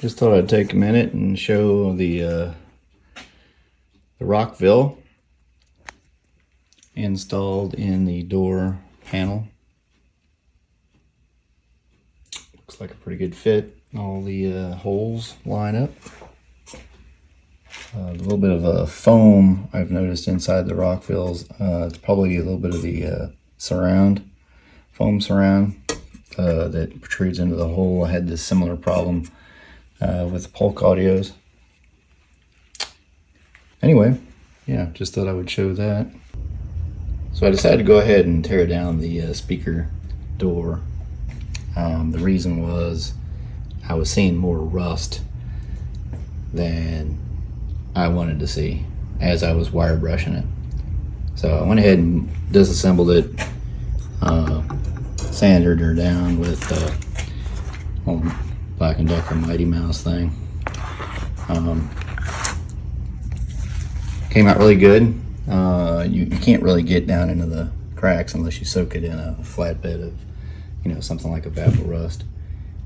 Just thought I'd take a minute and show the Rockville installed in the door panel. Looks like a pretty good fit. All the holes line up. A little bit of a foam I've noticed inside the Rockvilles. It's probably a little bit of the foam surround that protrudes into the hole. I had this similar problem with the Polk audios. Anyway, yeah, just thought I would show that. So I decided to go ahead and tear down the speaker door. The reason was I was seeing more rust than I wanted to see as I was wire brushing it. So I went ahead and disassembled it, sanded her down with Black & Decker Mighty Mouse thing. Came out really good. You can't really get down into the cracks unless you soak it in a flatbed of, something like a baffle rust.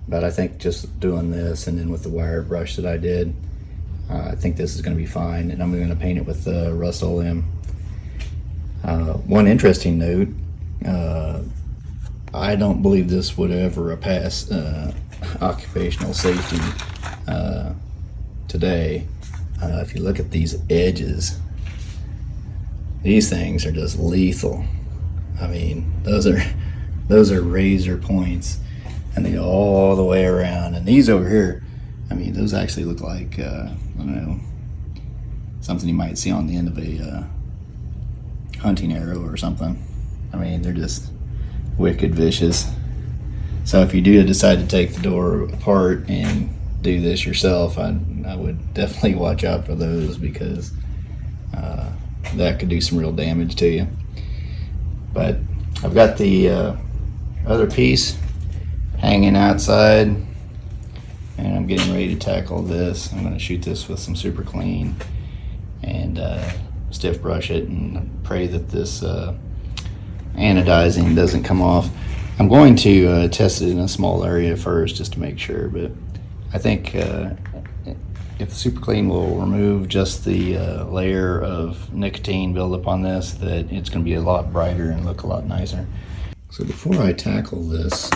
But I think just doing this and then with the wire brush that I did, I think this is going to be fine, and I'm going to paint it with Rust-Oleum. One interesting note, I don't believe this would ever pass occupational safety today. If you look at these edges, these things are just lethal. I mean, those are razor points, and they go all the way around. And these over here, I mean, those actually look like I don't know, something you might see on the end of a hunting arrow or something. I mean, they're just wicked vicious. So if you do decide to take the door apart and do this yourself, I would definitely watch out for those, because that could do some real damage to you. But I've got the other piece hanging outside, and I'm getting ready to tackle this. I'm going to shoot this with some super clean and stiff brush it and pray that this anodizing doesn't come off. I'm going to test it in a small area first just to make sure, but I think if the super clean will remove just the layer of nicotine buildup on this, that it's going to be a lot brighter and look a lot nicer. So before I tackle this,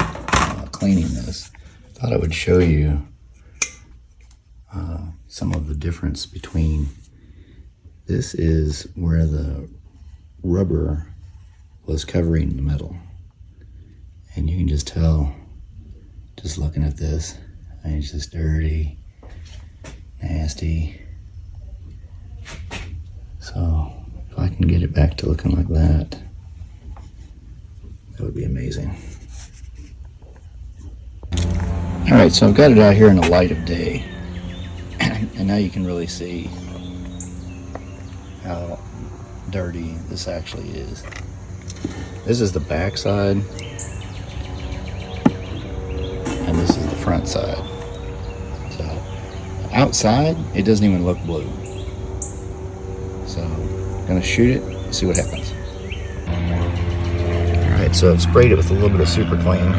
cleaning this, I thought I would show you some of the difference between this is where the rubber was covering the metal, and you can just tell just looking at this. I mean, it's just dirty, nasty. So if I can get it back to looking like that, that would be amazing. All right, so I've got it out here in the light of day, and now you can really see how dirty this actually is. This is the back side, and this is the front side. So outside, it doesn't even look blue. So I'm gonna shoot it and see what happens. All right, so I've sprayed it with a little bit of super clean.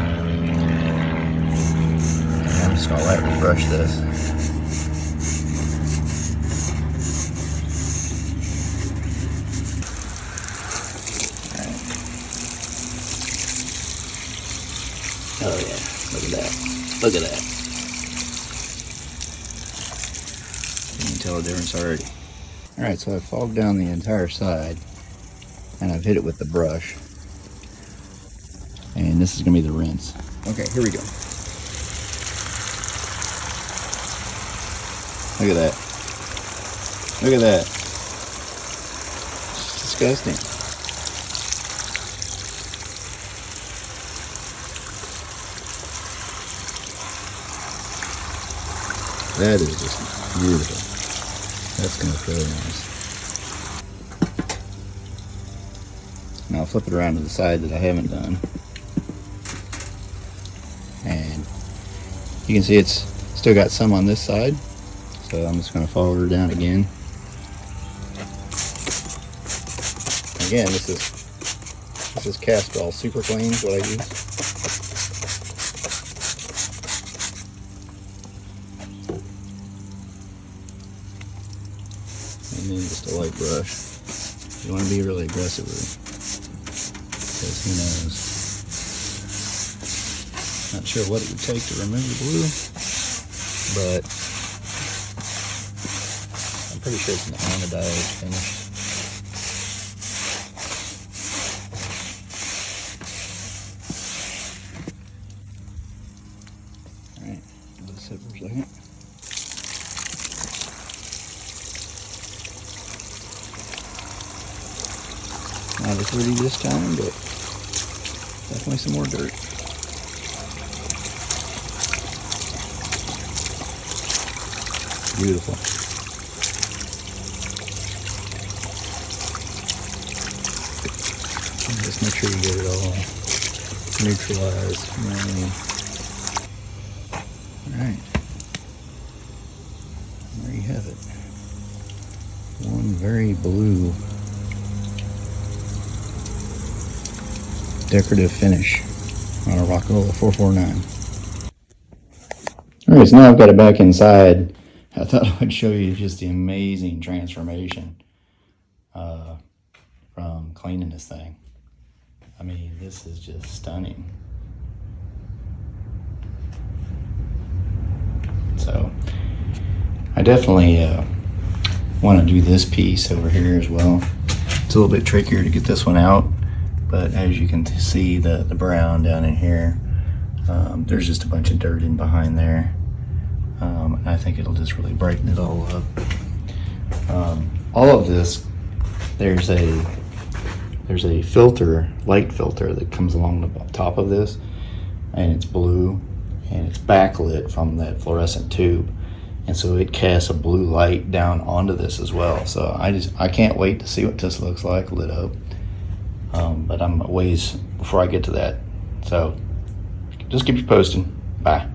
I'm just gonna lightly brush this. Oh yeah, look at that. Look at that. You can tell the difference already. Alright, so I've fogged down the entire side, and I've hit it with the brush. And this is going to be the rinse. Okay, here we go. Look at that. Look at that. It's disgusting. That is just beautiful. That's going to look really nice. Now I'll flip it around to the side that I haven't done. And you can see it's still got some on this side. So I'm just going to follow her down again. Again, this is Castrol Super Clean, what I use. just a light brush. You want to be really aggressive with it, because who knows. Not sure what it would take to remove the blue, but I'm pretty sure it's an anodized finish. Alright, let it sit for a second. Not as pretty this time, but definitely some more dirt. Beautiful. Just make sure you get it all neutralized. Alright. There you have it. One very blue decorative finish on a Rockola 449. Alright, so now I've got it back inside. I thought I would show you just the amazing transformation from cleaning this thing. I mean, this is just stunning. So, I definitely want to do this piece over here as well. It's a little bit trickier to get this one out, but as you can see, the brown down in here, there's just a bunch of dirt in behind there. And I think it'll just really brighten it all up. All of this, there's a filter, light filter that comes along the top of this, and it's blue, and it's backlit from that fluorescent tube, and so it casts a blue light down onto this as well. So I can't wait to see what this looks like lit up. But I'm a ways before I get to that. So just keep you posting. Bye.